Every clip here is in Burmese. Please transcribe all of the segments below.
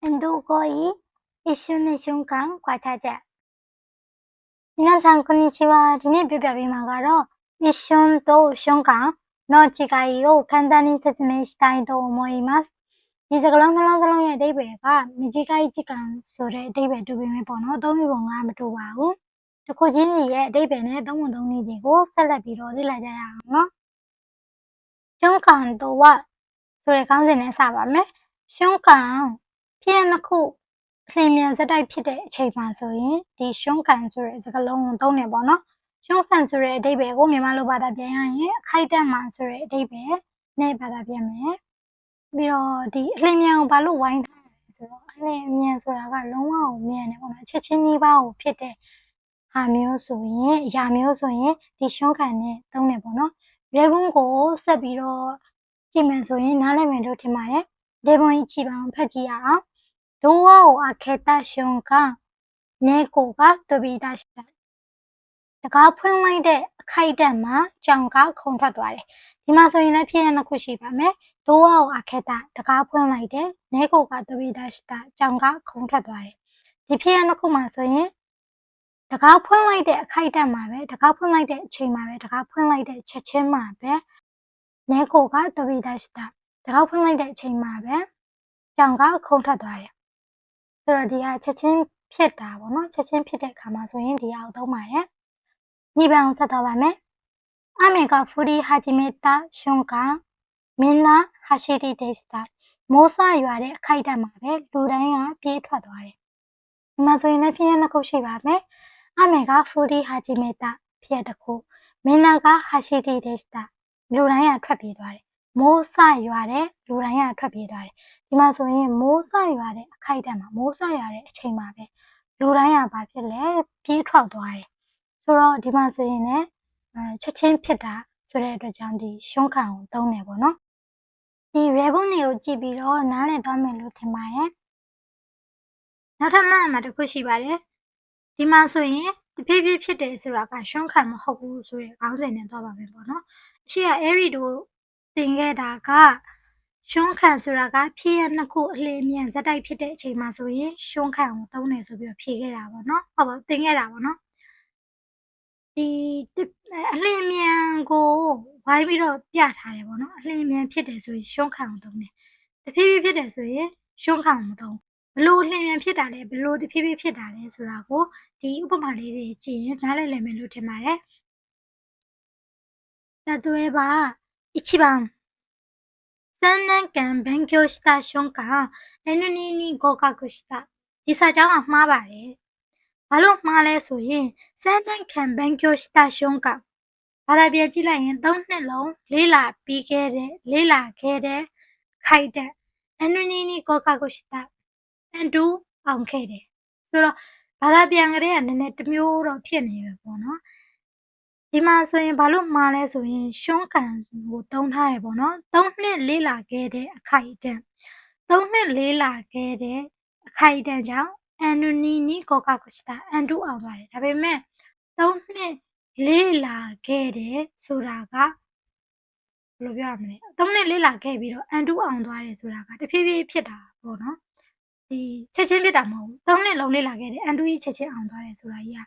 엔도거이 이슈는 순간 과차자. 미나상 konnichiwa. ဒီနေ့ပြောပြပေးမှာကတော့ isun と瞬間の違いを簡単に説明したいと思います。ဒီစကားလုံးနှလုံးစလုံးရဲ့အဓိပ္ပာယ်က短い時間ဆိုတဲ့အဓိပ္ပာယ်တူပေမဲ့ပေါ့နော်သုံးမျိုးပုံကမတူပါဘူး။တစ်ခုချင်းစီရဲ့အဓိပ္ပာယ်နဲ့သုံးပုံသုံးနည်းတွေကိုဆက်လက်ပြီးတော့လေ့လာကြရအောင်နော်။瞬間とはဆိုတဲ့ခေါင်းစဉ်နဲ့စပါမယ်။瞬間ဖြစ်ရပ်နှစ်ခုလျင်မြန်ဆက်တိုက်ဖြစ်တဲ့အချိန်မှာဆိုရင်ဒီ瞬間ဆိုတဲ့စကားလုံးကိုသုံးတယ်ပေါ့နော်။瞬間ဆိုတဲ့အဓိပ္ပာယ်ကိုမြန်မာလိုဘာသာပြန်ရရင်အခိုက်အတန့်မှာဆိုတဲ့အဓိပ္ပာယ်နဲ့ဘာသာပြန်မယ်။ပြီးတော့ဒီအလျင်မြန်ကိုဘာလို့ဝိုင်းထားလဲဆိုတော့အလျင်မြန်ဆိုတာကလုံးဝကိုမြန်တယ်ပေါ့နော်။ချက်ချင်းနှီးပါးကိုဖြစ်တဲ့ဟာမျိုးဆိုရင်အရာမျိုးဆိုရင်ဒီ瞬間နဲ့သုံးတယ်ပေါ့နော်။ရေပုံးကိုဆက်ပြီးတော့ကြည့်မယ်ဆိုရင်နားလည်မယ်လို့ထင်ပါတယ်။ရေပုံးကြီးချီပါအောင်ဖတ်ကြည့်ရအောင်။ドアを開けた瞬間、猫が飛び出した。တကားဖွင့်လိုက်တဲ့အခိုက်အတန့်မှာကြောင်ကခုန်ထွက်သွားတယ်။ဒီမှာဆိုရင်လည်းဖြစ်ရပ်နှစ်ခုရှိပါမယ်။ဒိုးဝါကို開けたတကားဖွင့်လိုက်တယ်။猫が飛び出したကြောင်ကခုန်ထွက်သွားတယ်။ဒီဖြစ်ရပ်နှစ်ခုမှာဆိုရင်တကားဖွင့်လိုက်တဲ့အခိုက်အတန့်မှာပဲတကားဖွင့်လိုက်တဲ့အချိန်မှာပဲတကားဖွင့်လိုက်တဲ့ချက်ချင်းမှာပဲ猫が飛び出したတကားဖွင့်လိုက်တဲ့အချိန်မှာပဲကြောင်ကခုန်ထွက်သွားတယ်။ဆိုတော့ဒီဟာချက်ချင်းဖြစ်တာပေါ့နော်ချက်ချင်းဖြစ်တဲ့အခါမှာဆိုရင်ဒီဟာကိုသုံးပါတယ်2番をဆက်သွားပါမယ်雨が降り始めた瞬間みんな走り出したမိုးစရွာတဲ့အခိုက်အတန့်မှာပဲလူတိုင်းကပြေးထွက်သွားတယ်ဒီမှာဆိုရင်လည်းဖြစ်ရပ်နှစ်ခုရှိပါမယ်雨が降り始めたဖြစ်ရပ်တစ်ခုみんなが走り出したလူတိုင်းကထွက်ပြေးသွားတယ်မိုးစရွာတဲ့လူတိုင်းကထွက်ပြေးသွားတယ်ဒီမှာဆိုရင်မိုးစရွာတဲ့အခိုက်အတန့်မှာမိုးစရွာတဲ့အချိန်မှာပဲလူတိုင်းကဘာဖြစ်လဲပြေးထွက်သွားတယ်ဆိုတော့ဒီမှာဆိုရင်လည်းချက်ချင်းဖြစ်တာဆိုတဲ့အတွက်ကြောင့်ဒီရှုံးခံကိုသုံးတယ်ပေါ့နော်ဒီ rebel တွေကိုကြည့်ပြီးတော့နားလည်သွားမယ်လို့ထင်ပါတယ်နောက်ထပ်မှတ်မှာတစ်ခုရှိပါတယ်ဒီမှာဆိုရင်တဖြည်းဖြည်းဖြစ်တယ်ဆိုတာကရှုံးခံမဟုတ်ဘူးဆိုတဲ့ခေါင်းစဉ်နဲ့သွားပါမယ်ပေါ့နော်အရှိကအဲ့ဒီတို့သင်ခဲ့တာကရှုံးခံဆိုတာကဖြစ်ရနှစ်ခုအလျင်မြန်ဇက်တိုက်ဖြစ်တဲ့အချိန်မှာဆိုရင်ရှုံးခံကိုသုံးတယ်ဆိုပြီးတော့ဖြေခဲ့တာပေါ့နော်ဟုတ်ပါသင်ခဲ့တာပေါ့နော်ဒီအလျင်မြန်ကိုဝိုင်းပြီးတော့ပြထားတယ်ပေါ့နော်အလျင်မြန်ဖြစ်တယ်ဆိုရင်ရှုံးခံကိုသုံးတယ်တဖြည်းဖြည်းဖြစ်တယ်ဆိုရင်ရှုံးခံကိုမသုံးဘလို့အလျင်မြန်ဖြစ်တာလဲဘလို့တဖြည်းဖြည်းဖြစ်တာလဲဆိုတာကိုဒီဥပမာလေးတွေကြည့်ရင်နားလည်မယ်လို့ထင်ပါတယ်例えば1番3年間勉強した瞬間 N2 に合格したဒီစာကြောင်းကမှားပါတယ်ဘာလို့မှားလဲဆိုရင်3年間勉強した瞬間ဘာသာပြန်ကြည့်လိုက်ရင်3နှစ်လုံးလေ့လာခဲ့တဲ့ခိုက်တဲ့ N2 に合格したN2 အောင်ခဲ့တယ်ဆိုတော့ဘာသာပြန်ကလေးကနည်းနည်းတစ်မျိုးတော့ဖြစ်နေပဲပေါ့နော်ဒီမှာဆိုရင်ဘာလို့မှားလဲဆိုရင်ရှုံးခံကိုသုံးထားတယ်ပေါ့နော်3နှစ်လေ့လာခဲ့တဲ့အခိုက်အတန့်3နှစ်လေ့လာခဲ့တဲ့အခိုက်အတန့်ကြောင့် N2 に合格した N2 အောင်သွားတယ်ဒါပေမဲ့3နှစ်လေ့လာခဲ့တယ်ဆိုတာကဘယ်လိုပြောရမလဲ3နှစ်လေ့လာခဲ့ပြီးတော့ N2 အောင်သွားတယ်ဆိုတာကတဖြည်းဖြည်းဖြစ်တာပေါ့နော်ဒီချက်ချင်းဖြစ်တာမဟုတ်ဘူး3နှစ်လုံးလေ့လာခဲ့တယ် N2 ကြီးချက်ချင်းအောင်သွားတယ်ဆိုတာကြီးက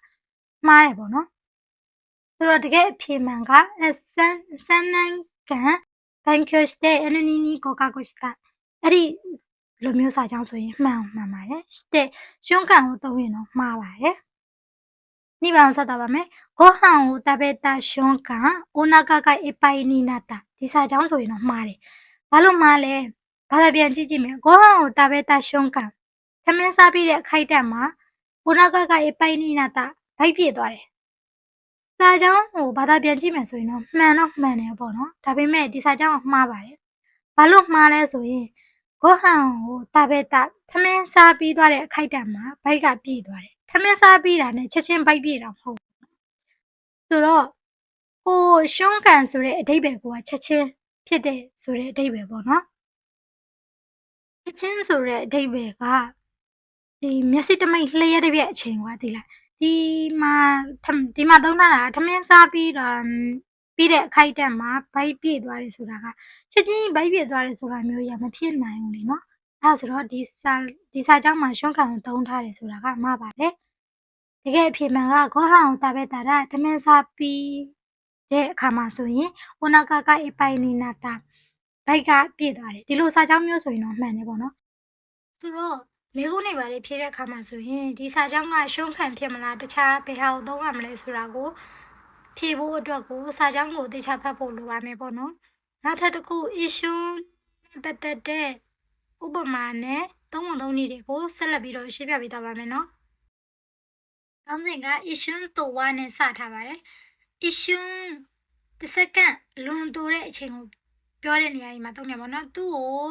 မှားတယ်ပေါ့နော်ဆိုတော့တကယ်အဖြေမှန်က3年間勉強して N2 に合格したအဲ့ဒီလိုမျိုးစာကြောင်းဆိုရင်မှန်ပါတယ်して瞬間ကိုသုံးရင်တော့မှားပါတယ်2番をဆက်သွားပါမယ်ご飯を食べた瞬間お腹がいっぱいになったဒီစာကြောင်းဆိုရင်တော့မှားတယ်ဘာလို့မှားလဲဘာသာပြန်ကြည့်မယ်ご飯を食べた瞬間ထမင်းစားပြီးတဲ့အခိုက်အတန့်မှာお腹がいっぱいになったဗိုက်ပြည့်သွားတယ်စာကြောင်းကိုဘာသာပြန်ကြည့်မယ်ဆိုရင်တော့မှန်တယ်ပေါ့နော်ဒါပေမဲ့ဒီစာကြောင်းကမှားပါတယ်ဘာလို့မှားလဲဆိုရင်ご飯を食べたထမင်းစားပြီးသွားတဲ့အခိုက်အတန့်မှာဗိုက်ကပြည့်သွားတယ်ထမင်းစားပြီးတာနဲ့ချက်ချင်းဗိုက်ပြည့်တာမဟုတ်ဘူးဆိုတော့ကိုရှုံးကန်ဆိုတဲ့အဓိပ္ပာယ်ကချက်ချင်းဖြစ်တဲ့ဆိုတဲ့အဓိပ္ပာယ်ပေါ့နော်ချက်ချင်းဆိုတဲ့အဓိပ္ပာယ်ကဒီမျက်စိတမိတ်လျှက်တစ်ပြက်အချိန်ကသိလားဒီမှာသုံးထားတာထမင်းစားပြီးတဲ့အခိုက်အတန့်မှာဗိုက်ပြည့်သွားတယ်ဆိုတာကချက်ချင်းဗိုက်ပြည့်သွားတယ်ဆိုတာမျိုးရမဖြစ်နိုင်ဘူးလေနော် ဒါဆိုတော့ဒီစာကြောင်းမှာရှုံးခံကိုသုံးထားတယ်ဆိုတာကမှားပါတယ်တကယ်အဖြစ်မှန်ကခေါဟန်ကိုတာပဲတာတာတမင်စာပြီးတဲ့အခါမှာဆိုရင်ဝနာကာကအပိုင်နီနာတာဘိုက်ကပြည့်သွားတယ်ဒီလိုစာကြောင်းမျိုးဆိုရင်တော့မှန်တယ်ပေါ့နော်ဆိုတော့မိကုန်းနေပါလေဖြည့်တဲ့အခါမှာဆိုရင်ဒီစာကြောင်းကရှုံးခံဖြစ်မလားတခြားဘယ်ဟာကိုသုံးရမလဲဆိုတာကိုဖြည့်ဖို့အတွက်ကိုစာကြောင်းကိုတေချာဖတ်ဖို့လိုပါမယ်ပေါ့နော်နောက်ထပ်တစ်ခု issue နဲ့ပတ်သက်တဲ့ဥပမာနဲ့သုံးပုံသုံးနည်းတွေကိုဆက်လက်ပြီးတော့ရှင်းပြပေးသွားပါမယ်နော်။ခေါင်းစဉ်က issue တိုဝါနဲ့စထားပါတယ်။ issue တစ်စက္ကန့်လွန်တိုတဲ့အချိန်ကိုပြောတဲ့နေရာဒီမှာသုံးနေပါတော့။သူ့ကို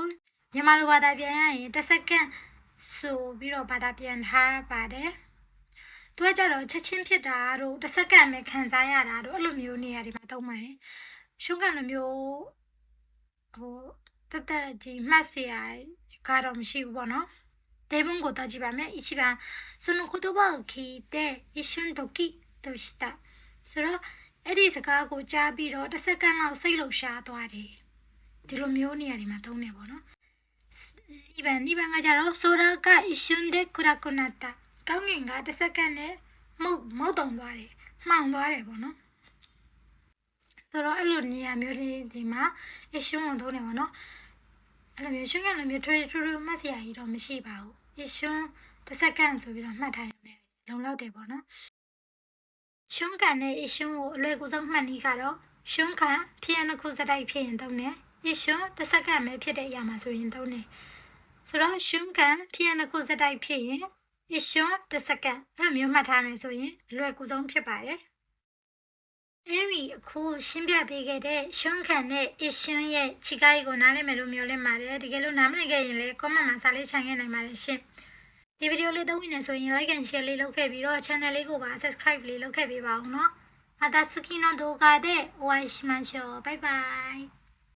မြန်မာလိုဘာသာပြန်ရရင်တစ်စက္ကန့်ဆိုပြီးတော့ဘာသာပြန်ထားပါတယ်။သူကကြတော့ချက်ချင်းဖြစ်တာတို့တစ်စက္ကန့်ပဲခံစားရတာတို့အဲ့လိုမျိုးနေရာဒီမှာသုံးပါတယ်။ရှုံးကလိုမျိုးတက်ကြီးမှတ်စရာကတော့မရှိဘူးပေါ့နော်။例文語とじばめ一番その言葉を聞いて一瞬ドキッとしたそれはအဲ့ဒီစကားကိုကြားပြီးတော့တစ်စက္ကန့်လောက်စိတ်လှုပ်ရှားသွားတယ်ဒီလိုမျိုးနေရာတွေမှာသုံးနေပေါ့နော်2番ကကြတော့空が一瞬で暗くなったကောင်းကင်ကတစ်စက္ကန့်နဲ့မုတ်တုံသွားတယ်မှောင်သွားတယ်ပေါ့နော်ဆိုတော့အဲ့လိုနေရာမျိုးလေးဒီမှာ一瞬ကိုသုံးနေပေါ့နော်အဲ့လိုမျိုးရှုံးကလိုမျိုးထူထူမှတ်စရာကြီးတော့မရှိပါဘူး一瞬တစ်စက္ကန့်ဆိုပြီးတော့မှတ်ထားရတယ်လုံလောက်တယ်ပေါ့နော်ရှုံးကန်နဲ့一瞬ကိုအလွယ်ကူဆုံးမှတ်နည်းကတော့ရှုံးကန်ဖြစ်ရင်တစ်ခုစတိုက်ဖြစ်ရင်သုံးတယ်一瞬တစ်စက္ကန့်ပဲဖြစ်တဲ့အရာမှာဆိုရင်သုံးတယ်ဆိုတော့ရှုံးကန်ဖြစ်ရင်တစ်ခုစတိုက်ဖြစ်ရင်一瞬တစ်စက္ကန့်အဲ့လိုမျိုးမှတ်ထားမယ်ဆိုရင်အလွယ်ကူဆုံးဖြစ်ပါတယ်အဲ့ဒီအခုရှင်းပြပေးခဲ့တဲ့ရှုံးခံတဲ့ issue ရဲ့ခြေကိုက်ကိုနားလည်မယ်လို့မျှော်လင့်ပါတယ်တကယ်လို့နားမလည်ခဲ့ရင်လည်း comment မှာစာလေးချန်ခဲ့နိုင်ပါတယ်ရှင်ဒီဗီဒီယိုလေးသုံးနေဆိုရင် like and share လေးလုပ်ခဲ့ပြီးတော့ channel လေးကိုပါ subscribe လေးလုပ်ခဲ့ပေးပါအောင်နော်また次の動画でお会いしましょうバイバイ